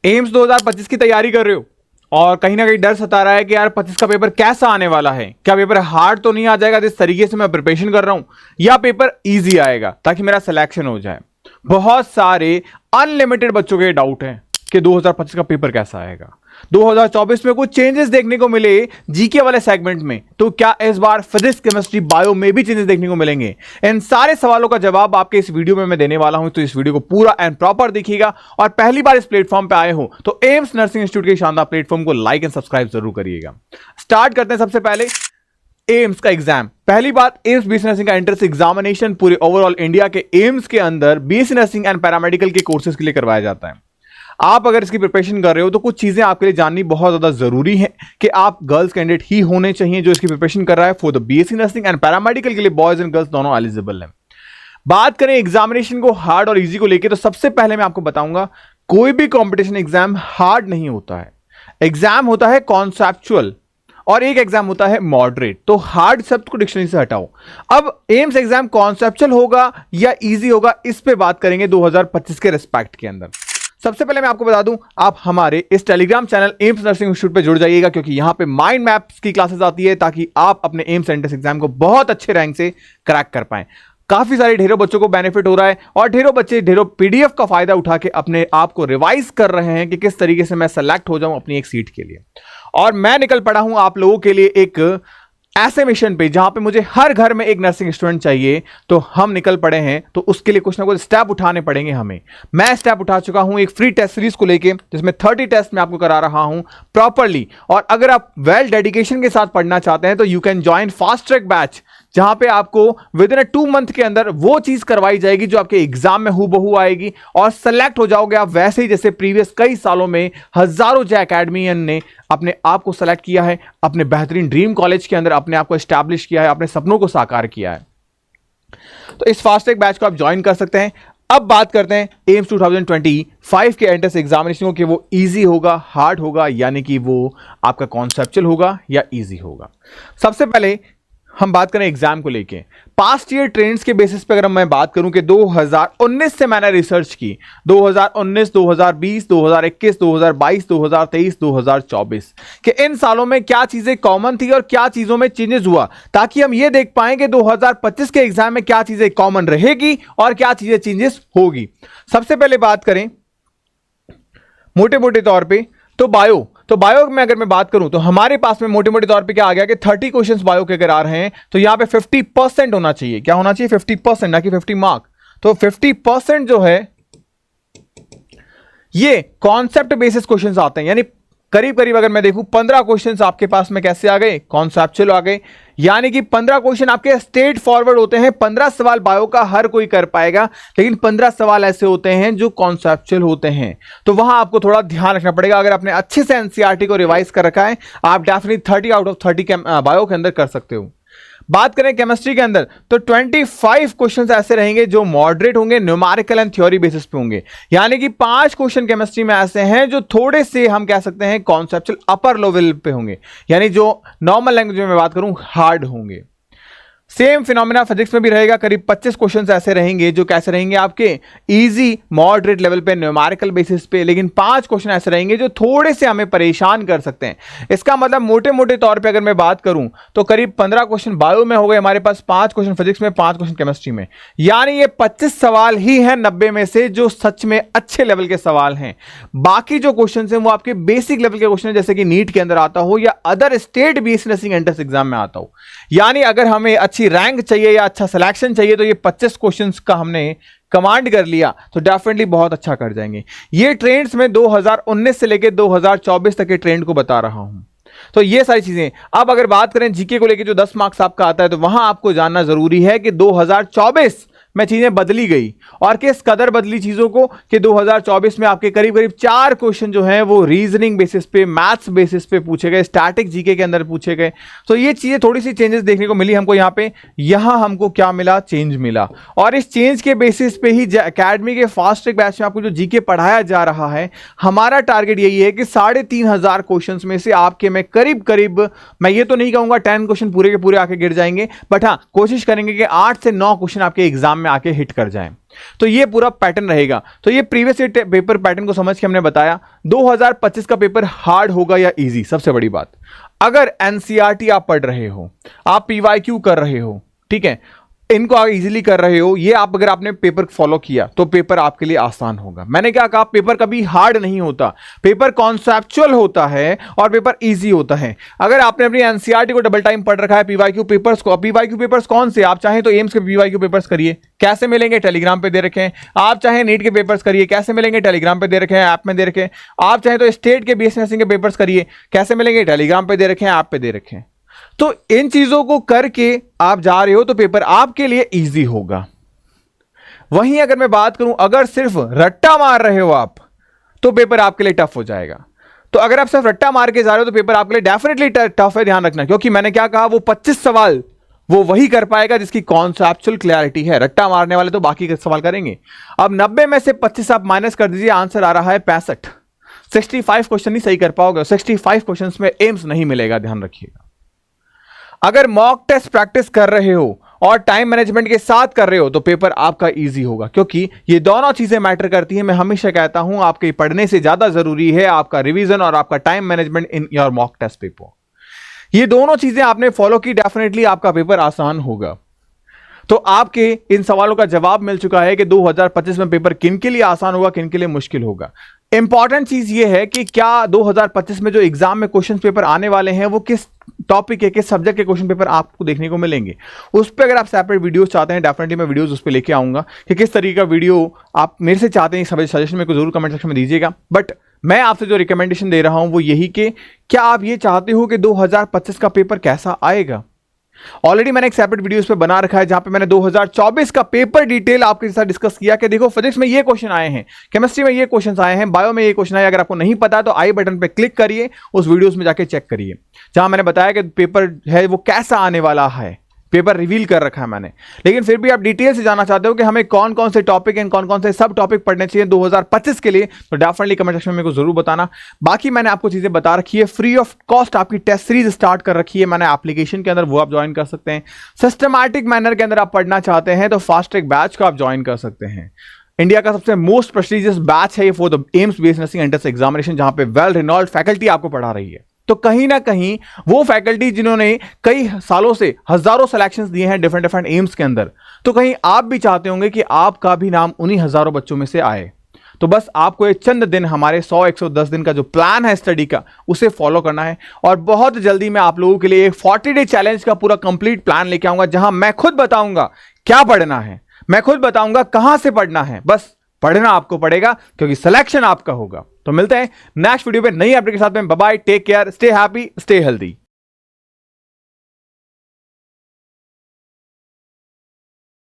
AIIMS 2025 की तैयारी कर रहे हो और कहीं ना कहीं डर सता रहा है कि यार 25 का पेपर कैसा आने वाला है, क्या पेपर हार्ड तो नहीं आ जाएगा जिस तरीके से मैं प्रिपरेशन कर रहा हूं, या पेपर इजी आएगा ताकि मेरा सिलेक्शन हो जाए। बहुत सारे अनलिमिटेड बच्चों के डाउट हैं कि 2025 का पेपर कैसा आएगा। 2024 में कुछ चेंजेस देखने को मिले जीके वाले सेगमेंट में, तो क्या इस बार फिजिक्स, केमिस्ट्री, बायो में भी चेंजेस देखने को मिलेंगे? इन सारे सवालों का जवाब आपके इस वीडियो में मैं देने वाला हूं, तो इस वीडियो को पूरा एंड प्रॉपर देखिएगा। और पहली बार इस प्लेटफॉर्म पे आए हो तो एम्स नर्सिंग इंस्टीट्यूट के शानदार प्लेटफॉर्म को लाइक एंड सब्सक्राइब जरूर करिएगा। स्टार्ट करते हैं सबसे पहले एम्स का एग्जाम। पहली बात, एम्स बीएससी नर्सिंग का एंट्रेंस एग्जामिनेशन पूरे ओवरऑल इंडिया के एम्स के अंदर बीएससी नर्सिंग एंड पैरामेडिकल के कोर्सेज के लिए करवाया जाता है। आप अगर इसकी प्रिपरेशन कर रहे हो तो कुछ चीजें आपके लिए जाननी बहुत ज्यादा जरूरी है कि आप गर्ल्स कैंडिडेट ही होने चाहिए जो इसकी प्रिपरेशन कर रहा है। For the BSc nursing and paramedical के लिए बॉयज एंड गर्ल्स दोनों एलिजिबल हैं। बात करें एग्जामिनेशन को हार्ड और इजी को लेकर, तो सबसे पहले मैं आपको बताऊंगा कोई भी कॉम्पिटिशन एग्जाम हार्ड नहीं होता है। एग्जाम होता है कॉन्सेप्चुअल और एक एग्जाम होता है मॉडरेट। तो हार्ड शब्द को डिक्शनरी से हटाओ। अब एम्स एग्जाम कॉन्सेप्चुअल होगा या इजी होगा, इस पे बात करेंगे 2025 के रिस्पेक्ट के अंदर। सबसे पहले मैं आपको बता दूं, आप हमारे इस Telegram channel AIIMS nursing institute पे जुड़ जाइएगा, क्योंकि यहां पे माइंड मैप्स की क्लासेस आती है ताकि आप अपने एम्स एंट्रेंस एग्जाम को बहुत अच्छे रैंक से क्रैक कर पाएं। काफी सारे ढेरों बच्चों को बेनिफिट हो रहा है और ढेरों बच्चे ढेरों पीडीएफ का फायदा उठा के अपने आप को रिवाइज कर रहे हैं कि किस तरीके से मैं सेलेक्ट हो जाऊं अपनी एक सीट के लिए। और मैं निकल पड़ा हूं आप लोगों के लिए एक ऐसे मिशन पे जहां पे मुझे हर घर में एक नर्सिंग स्टूडेंट चाहिए। तो हम निकल पड़े हैं, तो उसके लिए कुछ ना कुछ स्टेप उठाने पड़ेंगे हमें। मैं स्टेप उठा चुका हूं एक फ्री टेस्ट सीरीज को लेके, जिसमें 30 टेस्ट मैं आपको करा रहा हूं प्रॉपरली। और अगर आप वेल डेडिकेशन के साथ पढ़ना चाहते हैं तो you can join fast track batch, जहां पे आपको विद इन 2 मंथ के अंदर वो चीज करवाई जाएगी जो आपके एग्जाम में हूबहू आएगी और सेलेक्ट हो जाओगे आप वैसे ही जैसे प्रीवियस कई सालों में हजारों जो एकेडमियन ने अपने आप को सेलेक्ट किया है, अपने बेहतरीन ड्रीम कॉलेज के अंदर अपने आप को एस्टैब्लिश किया है, अपने सपनों को साकार किया है। तो इस फास्ट ट्रैक बैच को आप ज्वाइन कर सकते हैं। अब बात करते हैं एम्स 2025 के एंट्रेंस एग्जामिनेशन को कि वो इजी होगा, हार्ड होगा, यानी कि वो आपका कॉन्सेप्चुअल होगा या इजी होगा। सबसे पहले हम बात करें एग्जाम को लेके। पास्ट ईयर ट्रेंड्स के बेसिस पे अगर मैं बात करूं कि 2019 से मैंने रिसर्च की, 2019, 2020, 2021, 2022, 2023, 2024 कि इन सालों में क्या चीजें कॉमन थी और क्या चीजों में चेंजेस हुआ, ताकि हम ये देख पाएं कि 2025 के एग्जाम में क्या चीजें कॉमन रहेगी और क्या चीजें चेंजेस होगी। सबसे पहले बात करें मोटे मोटे तौर पर तो बायो में अगर मैं बात करूं तो हमारे पास में मोटे मोटे तौर पे क्या आ गया कि 30 क्वेश्चंस बायो के अगर आ रहे हैं तो यहां पे 50% होना चाहिए। क्या होना चाहिए? 50%, ना कि 50 मार्क। तो 50% जो है ये कॉन्सेप्ट बेसिस क्वेश्चंस आते हैं, यानी करीब करीब अगर मैं देखूं 15 क्वेश्चंस आपके पास में कैसे आ गए? कॉन्सेप्चुअल आ गए। यानी कि 15 क्वेश्चन आपके स्ट्रेट फॉरवर्ड होते हैं। 15 सवाल बायो का हर कोई कर पाएगा, लेकिन 15 सवाल ऐसे होते हैं जो कॉन्सेप्चुअल होते हैं। तो वहां आपको थोड़ा ध्यान रखना पड़ेगा। अगर आपने अच्छे से एनसीईआरटी को रिवाइज कर रखा है, आप डेफिनेटली 30 आउट ऑफ 30 बायो के अंदर कर सकते हो। बात करें केमिस्ट्री के अंदर तो 25 क्वेश्चंस ऐसे रहेंगे जो मॉडरेट होंगे, न्यूमेरिकल एंड थ्योरी बेसिस पे होंगे। यानी कि 5 क्वेश्चन केमिस्ट्री में ऐसे हैं जो थोड़े से हम कह सकते हैं कॉन्सेप्चुअल अपर लेवल पे होंगे, यानी जो नॉर्मल लैंग्वेज में मैं बात करूं हार्ड होंगे। सेम फिनोमेना फिजिक्स में भी रहेगा। करीब 25 क्वेश्चंस ऐसे रहेंगे जो कैसे रहेंगे आपके इजी मॉडरेट लेवल पे, न्यूमेरिकल बेसिस पे, लेकिन 5 क्वेश्चन ऐसे रहेंगे जो थोड़े से हमें परेशान कर सकते हैं। इसका मतलब मोटे मोटे तौर पे अगर मैं बात करूं तो करीब 15 क्वेश्चन बायो में हो गए हमारे पास, 5 क्वेश्चन फिजिक्स में, 5 क्वेश्चन केमिस्ट्री में। यानी ये 25 सवाल ही हैं 90 में से जो सच में अच्छे लेवल के सवाल हैं। बाकी जो क्वेश्चन हैं वो आपके बेसिक लेवल के क्वेश्चन है, जैसे कि नीट के अंदर आता हो या other state BSc nursing entrance exam में आता हो। यानी अगर हमें अच्छी रैंक चाहिए या अच्छा सिलेक्शन चाहिए तो ये 25 क्वेश्चंस का हमने कमांड कर लिया तो डेफिनेटली बहुत अच्छा कर जाएंगे। ये ट्रेंड्स में 2019 से लेकर 2024 तक के ट्रेंड को बता रहा हूं। तो ये सारी चीजें। अब अगर बात करें जीके को लेकर जो 10 मार्क्स आपका आता है, तो वहां आपको जानना जरूरी है कि 2024 में चीजें बदली गई और किस कदर बदली चीजों को कि 2024 में आपके करीब करीब 4 क्वेश्चन जो हैं वो रीजनिंग बेसिस पे, मैथ्स बेसिस पे पूछे गए, स्टैटिक जीके के अंदर पूछे गए। तो ये चीजें थोड़ी सी चेंजेस देखने को मिली हमको यहाँ पे। यहाँ हमको क्या मिला? चेंज मिला। और इस चेंज के बेसिस पे ही एकेडमी के फास्ट ट्रैक बैच में आपको जो जीके पढ़ाया जा रहा है, हमारा टारगेट यही है कि 3500 क्वेश्चन में से आपके मैं करीब मैं ये तो नहीं कहूंगा 10 क्वेश्चन पूरे के पूरे आके गिर जाएंगे, बट हाँ कोशिश करेंगे कि 8 से 9 क्वेश्चन आपके एग्जाम में आके हिट कर जाए। तो ये पूरा पैटर्न रहेगा। तो ये प्रीवियस पेपर पैटर्न को समझ के हमने बताया 2025 का पेपर हार्ड होगा या इजी। सबसे बड़ी बात, अगर एनसीईआरटी आप पढ़ रहे हो, आप पीवाईक्यू कर रहे हो, ठीक है, इनको आप इजीली कर रहे हो, ये आप अगर आपने पेपर फॉलो किया तो पेपर आपके लिए आसान होगा। मैंने क्या कहा, पेपर कभी हार्ड नहीं होता, पेपर कॉन्सेप्चुअल होता है और पेपर इजी होता है। अगर आपने अपनी एनसीईआरटी को डबल टाइम पढ़ रखा है, पीवाईक्यू पेपर्स को, पीवाईक्यू पेपर्स कौन से, आप चाहें तो एम्स के पीवाईक्यू पेपर्स करिए, कैसे मिलेंगे, टेलीग्राम पे दे रखे हैं। आप चाहें नीट के पेपर्स करिए, कैसे मिलेंगे, टेलीग्राम पे दे रखे हैं, ऐप में दे रखे हैं। आप चाहें तो स्टेट के बीएससी नर्सिंग के पेपर्स करिए, कैसे मिलेंगे, टेलीग्राम पे दे रखे हैं, ऐप पे दे रखे हैं। तो इन चीजों को करके आप जा रहे हो तो पेपर आपके लिए इजी होगा। वहीं अगर मैं बात करूं, अगर सिर्फ रट्टा मार रहे हो आप, तो पेपर आपके लिए टफ हो जाएगा। तो अगर आप सिर्फ रट्टा मार के जा रहे हो तो पेपर आपके लिए डेफिनेटली टफ है, ध्यान रखना। क्योंकि मैंने क्या कहा, वो 25 सवाल वो वही कर पाएगा जिसकी कॉन्सेप्चुअल क्लैरिटी है। रट्टा मारने वाले तो बाकी के सवाल करेंगे। अब 90 में से 25 आप माइनस कर दीजिए, आंसर आ रहा है 65। 65 क्वेश्चन नहीं सही कर पाओगे, 65 क्वेश्चन में एम्स नहीं मिलेगा, ध्यान रखिएगा। अगर मॉक टेस्ट प्रैक्टिस कर रहे हो और टाइम मैनेजमेंट के साथ कर रहे हो तो पेपर आपका इजी होगा। क्योंकि ये दोनों चीजें मैटर करती हैं। मैं हमेशा कहता हूं, आपके पढ़ने से ज्यादा जरूरी है आपका रिवीजन और आपका time management in your mock test paper. ये दोनों चीजें आपने फॉलो की, डेफिनेटली आपका पेपर आसान होगा। तो आपके इन सवालों का जवाब मिल चुका है कि 2025 में पेपर किन के लिए आसान होगा, किन के लिए मुश्किल होगा। इंपॉर्टेंट चीज ये है कि क्या 2025 में जो एग्जाम में क्वेश्चन पेपर आने वाले हैं वो किस टॉपिक के, किस सब्जेक्ट के क्वेश्चन पेपर आपको देखने को मिलेंगे। उस पर अगर आप सेपरेट वीडियोस चाहते हैं, डेफिनेटली मैं वीडियोस उस पर लेके आऊंगा कि किस तरीके का वीडियो आप मेरे से चाहते हैं। सजेशन मेरे को जरूर कमेंट सेक्शन में दीजिएगा। बट मैं आपसे जो रिकमेंडेशन दे रहा हूं वो यही कि क्या आप ये चाहते हो कि 2025 का पेपर कैसा आएगा। ऑलरेडी मैंने एक सेपरेट वीडियो इस पे बना रखा है जहां पे मैंने 2024 का पेपर डिटेल आपके साथ डिस्कस किया कि देखो फिजिक्स में ये क्वेश्चन आए हैं, केमिस्ट्री में ये क्वेश्चन आए हैं, बायो में ये क्वेश्चन आए। अगर आपको नहीं पता तो आई बटन पे क्लिक करिए, उस वीडियोस में जाके चेक करिए जहां मैंने बताया कि पेपर है वो कैसा आने वाला है। पेपर रिवील कर रखा है मैंने। लेकिन फिर भी आप डिटेल से जानना चाहते हो कि हमें कौन कौन से टॉपिक एंड कौन कौन से सब टॉपिक पढ़ने चाहिए 2025 के लिए, तो डेफिनेटली कमेंट सेक्शन में मेरे को जरूर बताना। बाकी मैंने आपको चीजें बता रखी है, फ्री ऑफ कॉस्ट आपकी टेस्ट सीरीज स्टार्ट कर रखी है मैंने एप्लीकेशन के अंदर, वो आप ज्वाइन कर सकते हैं। सिस्टमैटिक मैनर के अंदर आप पढ़ना चाहते हैं तो फास्ट ट्रैक बैच को आप ज्वाइन कर सकते हैं। इंडिया का सबसे मोस्ट प्रेस्टिजियस बैच है ये for the AIIMS BSc nursing entrance examination, जहां पे वेल रिनॉल्ड फैकल्टी आपको पढ़ा रही है। तो कहीं ना कहीं वो फैकल्टी जिन्होंने कई सालों से हजारों सिलेक्शंस दिए हैं डिफरेंट डिफरेंट एम्स के अंदर, तो कहीं आप भी चाहते होंगे कि आपका भी नाम उन्हीं हजारों बच्चों में से आए। तो बस आपको ये चंद दिन, हमारे 100-110 दिन का जो प्लान है स्टडी का, उसे फॉलो करना है। और बहुत जल्दी मैं आप लोगों के लिए एक 40-डे चैलेंज का पूरा कंप्लीट प्लान लेके आऊंगा जहां मैं खुद बताऊंगा क्या पढ़ना है, मैं खुद बताऊंगा कहां से पढ़ना है। बस पढ़ना आपको पड़ेगा क्योंकि सिलेक्शन आपका होगा। तो मिलते हैं नेक्स्ट वीडियो पे नई अपडेट के साथ में। Bye bye, take care, stay happy, stay healthy.